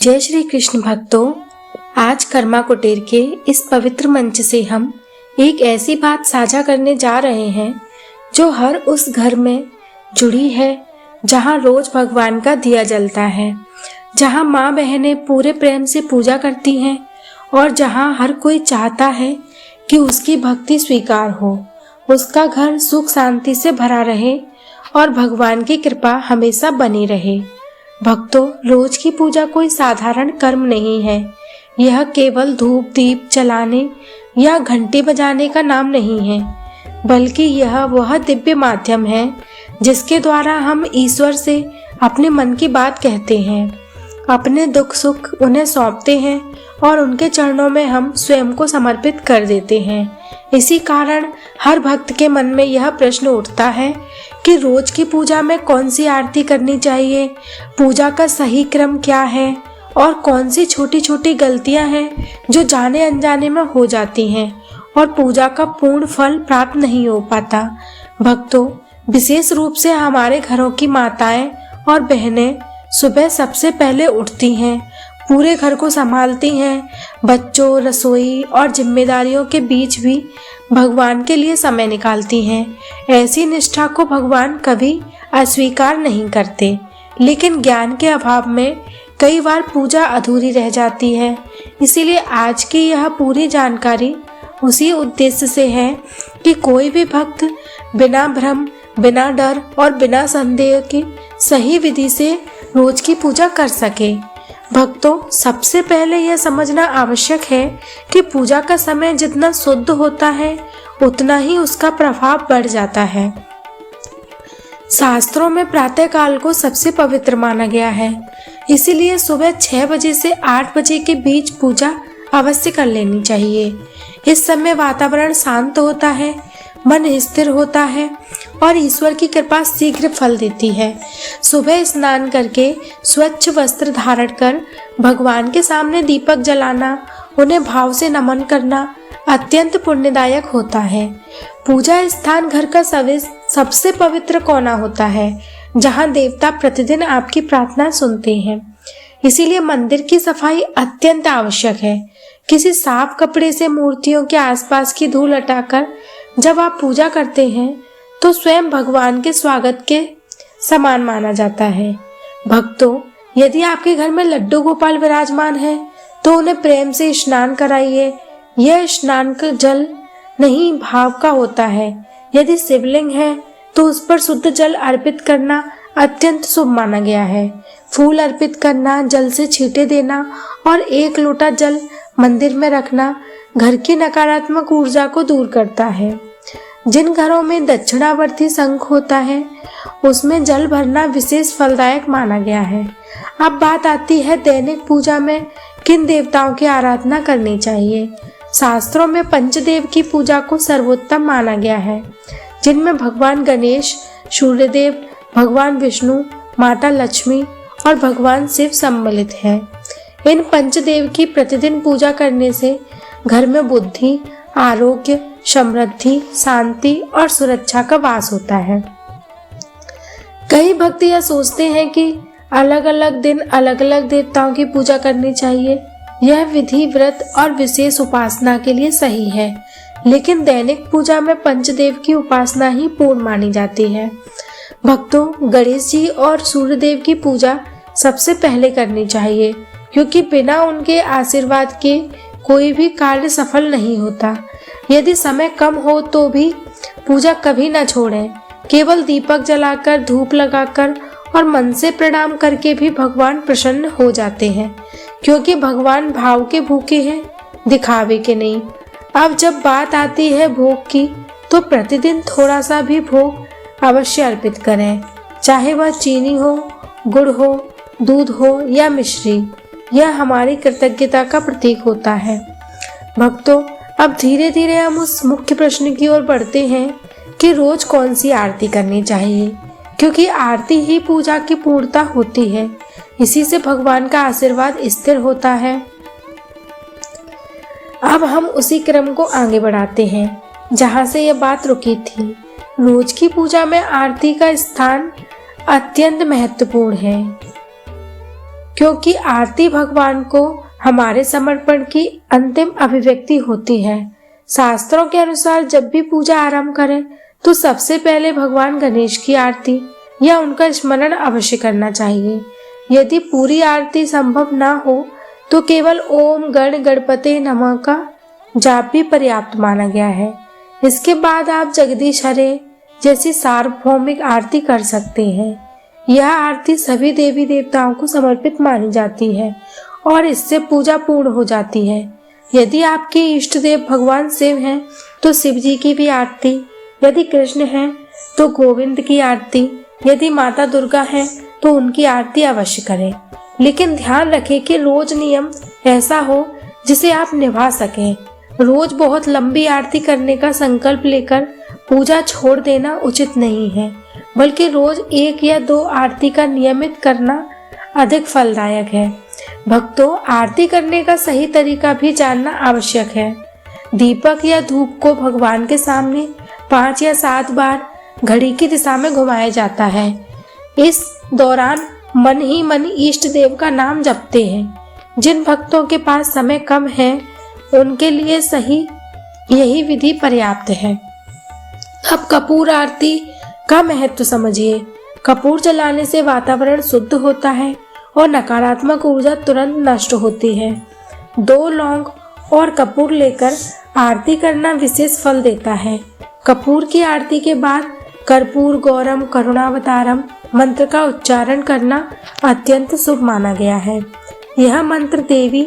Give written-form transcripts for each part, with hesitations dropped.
जय श्री कृष्ण भक्तों, आज कर्मा कुटीर के इस पवित्र मंच से हम एक ऐसी बात साझा करने जा रहे हैं जो हर उस घर में जुड़ी है जहां रोज भगवान का दिया जलता है, जहां माँ बहनें पूरे प्रेम से पूजा करती हैं और जहां हर कोई चाहता है कि उसकी भक्ति स्वीकार हो, उसका घर सुख शांति से भरा रहे और भगवान की कृपा हमेशा बनी रहे। भक्तों, रोज की पूजा कोई साधारण कर्म नहीं है। यह केवल धूप दीप जलाने या घंटी बजाने का नाम नहीं है, बल्कि यह वह दिव्य माध्यम है जिसके द्वारा हम ईश्वर से अपने मन की बात कहते हैं, अपने दुख सुख उन्हें सौंपते हैं और उनके चरणों में हम स्वयं को समर्पित कर देते हैं। इसी कारण हर भक्त के मन में यह प्रश्न उठता है कि रोज की पूजा में कौन सी आरती करनी चाहिए, पूजा का सही क्रम क्या है और कौन सी छोटी छोटी गलतियां हैं जो जाने अनजाने में हो जाती हैं और पूजा का पूर्ण फल प्राप्त नहीं हो पाता। भक्तों, विशेष रूप से हमारे घरों की माताएं और बहनें सुबह सबसे पहले उठती हैं, पूरे घर को संभालती हैं, बच्चों, रसोई और जिम्मेदारियों के बीच भी भगवान के लिए समय निकालती हैं। ऐसी निष्ठा को भगवान कभी अस्वीकार नहीं करते, लेकिन ज्ञान के अभाव में कई बार पूजा अधूरी रह जाती है। इसीलिए आज की यह पूरी जानकारी उसी उद्देश्य से है कि कोई भी भक्त बिना भ्रम, बिना डर और बिना संदेह के सही विधि से रोज की पूजा कर सके। भक्तों, सबसे पहले यह समझना आवश्यक है कि पूजा का समय जितना शुद्ध होता है उतना ही उसका प्रभाव बढ़ जाता है। शास्त्रों में प्रातः काल को सबसे पवित्र माना गया है, इसीलिए सुबह 6 बजे से 8 बजे के बीच पूजा अवश्य कर लेनी चाहिए। इस समय वातावरण शांत होता है, मन स्थिर होता है और ईश्वर की कृपा शीघ्र फल देती है। सुबह स्नान करके स्वच्छ वस्त्र धारण कर भगवान के सामने दीपक जलाना, उन्हें भाव से नमन करना अत्यंत पुण्यदायक होता है। पूजा स्थान घर का सबसे पवित्र कोना होता है, जहां देवता प्रतिदिन आपकी प्रार्थना सुनते हैं। इसीलिए मंदिर की सफाई अत्यंत आवश्यक है। किसी साफ कपड़े से मूर्तियों के आसपास की धूल हटाकर जब आप पूजा करते हैं तो स्वयं भगवान के स्वागत के समान माना जाता है। भक्तों, यदि आपके घर में लड्डू गोपाल विराजमान है तो उन्हें प्रेम से स्नान कराइए। यह स्नान का जल नहीं भाव का होता है। यदि शिवलिंग है तो उस पर शुद्ध जल अर्पित करना अत्यंत शुभ माना गया है। फूल अर्पित करना, जल से छींटे देना और 1 लोटा जल मंदिर में रखना घर की नकारात्मक ऊर्जा को दूर करता है। जिन घरों में दक्षिणावर्ती शंख होता है उसमें जल भरना विशेष फलदायक माना गया है। अब बात आती है दैनिक पूजा में किन देवताओं की आराधना करनी चाहिए। शास्त्रों में पंचदेव की पूजा को सर्वोत्तम माना गया है, जिनमें भगवान गणेश, सूर्यदेव, भगवान विष्णु, माता लक्ष्मी और भगवान शिव सम्मिलित हैं। इन पंचदेव की प्रतिदिन पूजा करने से घर में बुद्धि, आरोग्य, समृद्धि, शांति और सुरक्षा का वास होता है। कई भक्त यह सोचते हैं कि अलग अलग दिन अलग अलग देवताओं की पूजा करनी चाहिए। यह विधि व्रत और विशेष उपासना के लिए सही है, लेकिन दैनिक पूजा में पंचदेव की उपासना ही पूर्ण मानी जाती है। भक्तों, गणेश जी और सूर्यदेव की पूजा सबसे पहले करनी चाहिए, क्योंकि बिना उनके आशीर्वाद के कोई भी कार्य सफल नहीं होता। यदि समय कम हो तो भी पूजा कभी न छोड़ें। केवल दीपक जलाकर, धूप लगाकर और मन से प्रणाम करके भी भगवान प्रसन्न हो जाते हैं, क्योंकि भगवान भाव के भूखे हैं, दिखावे के नहीं। अब जब बात आती है भोग की, तो प्रतिदिन थोड़ा सा भी भोग अवश्य अर्पित करें, चाहे वह चीनी हो, गुड़ हो, दूध हो या मिश्री। यह हमारी कृतज्ञता का प्रतीक होता है। भक्तों, अब धीरे धीरे हम उस मुख्य प्रश्न की ओर बढ़ते हैं कि रोज कौन सी आरती करनी चाहिए, क्योंकि आरती ही पूजा की पूर्णता होती है। इसी से भगवान का आशीर्वाद स्थिर होता है। अब हम उसी क्रम को आगे बढ़ाते हैं जहां से यह बात रुकी थी। रोज की पूजा में आरती का स्थान अत्यंत महत्वपूर्ण है, क्योंकि आरती भगवान को हमारे समर्पण की अंतिम अभिव्यक्ति होती है। शास्त्रों के अनुसार जब भी पूजा आरंभ करें तो सबसे पहले भगवान गणेश की आरती या उनका स्मरण अवश्य करना चाहिए। यदि पूरी आरती संभव ना हो तो केवल ओम गण गणपते नमः का जाप भी पर्याप्त माना गया है। इसके बाद आप जगदीश हरे जैसी सार्वभौमिक आरती कर सकते हैं। यह आरती सभी देवी देवताओं को समर्पित मानी जाती है और इससे पूजा पूर्ण हो जाती है। यदि आपके इष्ट देव भगवान शिव हैं तो शिव जी की भी आरती, यदि कृष्ण हैं तो गोविंद की आरती, यदि माता दुर्गा हैं तो उनकी आरती अवश्य करें। लेकिन ध्यान रखें कि रोज नियम ऐसा हो जिसे आप निभा सकें। रोज बहुत लंबी आरती करने का संकल्प लेकर पूजा छोड़ देना उचित नहीं है, बल्कि रोज 1 या 2 आरती का नियमित करना अधिक फलदायक है। भक्तों, आरती करने का सही तरीका भी जानना आवश्यक है। दीपक या धूप को भगवान के सामने 5 या 7 बार घड़ी की दिशा में घुमाया जाता है। इस दौरान मन ही मन इष्ट देव का नाम जपते हैं। जिन भक्तों के पास समय कम है उनके लिए यही विधि पर्याप्त है। अब कपूर आरती का महत्व समझिए। कपूर जलाने से वातावरण शुद्ध होता है और नकारात्मक ऊर्जा तुरंत नष्ट होती है। 2 लौंग और कपूर लेकर आरती करना विशेष फल देता है। कपूर की आरती के बाद कर्पूर गौरम करुणावतारम मंत्र का उच्चारण करना अत्यंत शुभ माना गया है। यह मंत्र देवी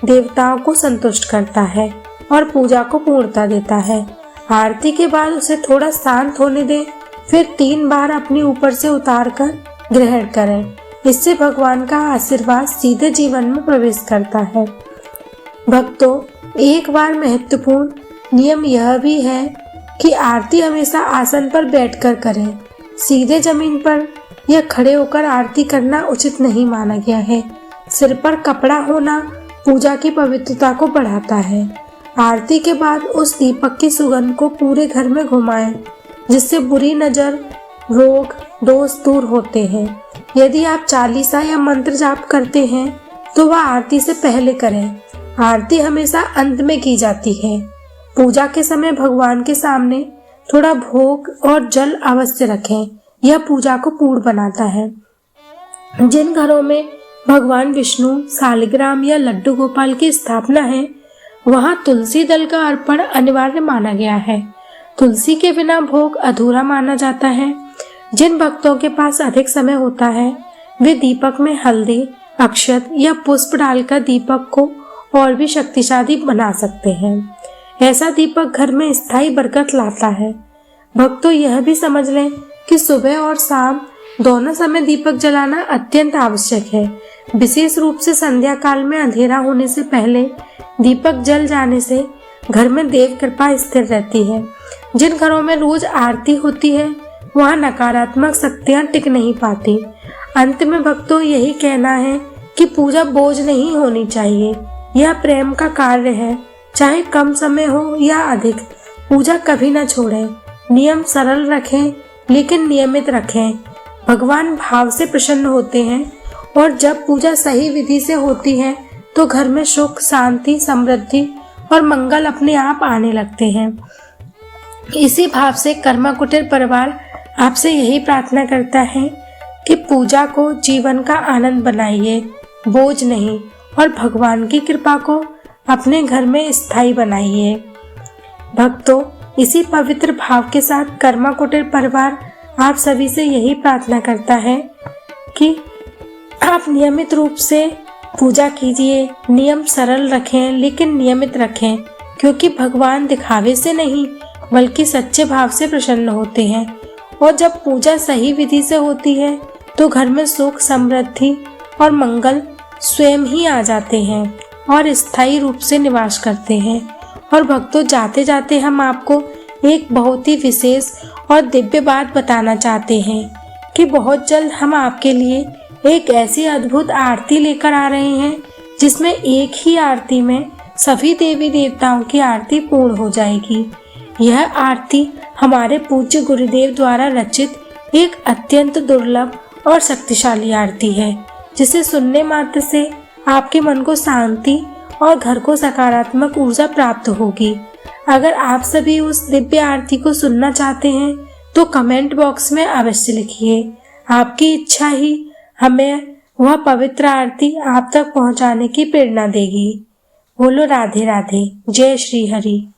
देवताओं को संतुष्ट करता है और पूजा को पूर्णता देता है। आरती के बाद उसे थोड़ा शांत होने दें, फिर 3 बार अपने ऊपर से उतारकर ग्रहण करें। इससे भगवान का आशीर्वाद सीधे जीवन में प्रवेश करता है। भक्तों, एक बार महत्वपूर्ण नियम यह भी है कि आरती हमेशा आसन पर बैठकर करें। सीधे जमीन पर या खड़े होकर आरती करना उचित नहीं माना गया है। सिर पर कपड़ा होना पूजा की पवित्रता को बढ़ाता है। आरती के बाद उस दीपक की सुगंध को पूरे घर में घुमाएं, जिससे बुरी नजर, रोग, दोष दूर होते हैं। यदि आप चालीसा या मंत्र जाप करते हैं तो वह आरती से पहले करें। आरती हमेशा अंत में की जाती है। पूजा के समय भगवान के सामने थोड़ा भोग और जल अवश्य रखें। यह पूजा को पूर्ण बनाता है। जिन घरों में भगवान विष्णु, शालिग्राम या लड्डू गोपाल की स्थापना है वहां तुलसी दल का अर्पण अनिवार्य माना गया है। तुलसी के बिना भोग अधूरा माना जाता है। जिन भक्तों के पास अधिक समय होता है वे दीपक में हल्दी, अक्षत या पुष्प डालकर दीपक को और भी शक्तिशाली बना सकते हैं। ऐसा दीपक घर में स्थायी बरकत लाता है। भक्तों, यह भी समझ लें कि सुबह और शाम दोनों समय दीपक जलाना अत्यंत आवश्यक है। विशेष रूप से संध्या काल में अंधेरा होने से पहले दीपक जल जाने से घर में देव कृपा स्थिर रहती है। जिन घरों में रोज आरती होती है वहाँ नकारात्मक शक्तियाँ टिक नहीं पाती। अंत में भक्तों, यही कहना है कि पूजा बोझ नहीं होनी चाहिए। यह प्रेम का कार्य है। चाहे कम समय हो या अधिक, पूजा कभी न छोड़ें। नियम सरल रखें लेकिन नियमित रखें। भगवान भाव से प्रसन्न होते हैं और जब पूजा सही विधि से होती है तो घर में सुख, शांति, समृद्धि और मंगल अपने आप आने लगते हैं। इसी भाव से कर्मा कुटीर परिवार आपसे यही प्रार्थना करता है कि पूजा को जीवन का आनंद बनाइए, बोझ नहीं, और भगवान की कृपा को अपने घर में स्थायी बनाइए। भक्तों, इसी पवित्र भाव के साथ कर्मा कुटीर परिवार आप सभी से यही प्रार्थना करता है कि आप नियमित रूप से पूजा कीजिए। नियम सरल रखें लेकिन नियमित रखें, क्योंकि भगवान दिखावे से नहीं बल्कि सच्चे भाव से प्रसन्न होते हैं। और जब पूजा सही विधि से होती है तो घर में सुख, समृद्धि और मंगल स्वयं ही आ जाते हैं और स्थायी रूप से निवास करते हैं। और भक्तों, जाते जाते हम आपको एक बहुत ही विशेष और दिव्य बात बताना चाहते हैं कि बहुत जल्द हम आपके लिए एक ऐसी अद्भुत आरती लेकर आ रहे हैं जिसमें एक ही आरती में सभी देवी देवताओं की आरती पूर्ण हो जाएगी। यह आरती हमारे पूज्य गुरुदेव द्वारा रचित एक अत्यंत दुर्लभ और शक्तिशाली आरती है। जिसे सुनने मात्र से आपके मन को शांति और घर को सकारात्मक ऊर्जा प्राप्त होगी। अगर आप सभी उस दिव्य आरती को सुनना चाहते हैं तो कमेंट बॉक्स में अवश्य लिखिए। आपकी इच्छा ही हमें वह पवित्र आरती आप तक पहुंचाने की प्रेरणा देगी। बोलो राधे राधे। जय श्री हरि।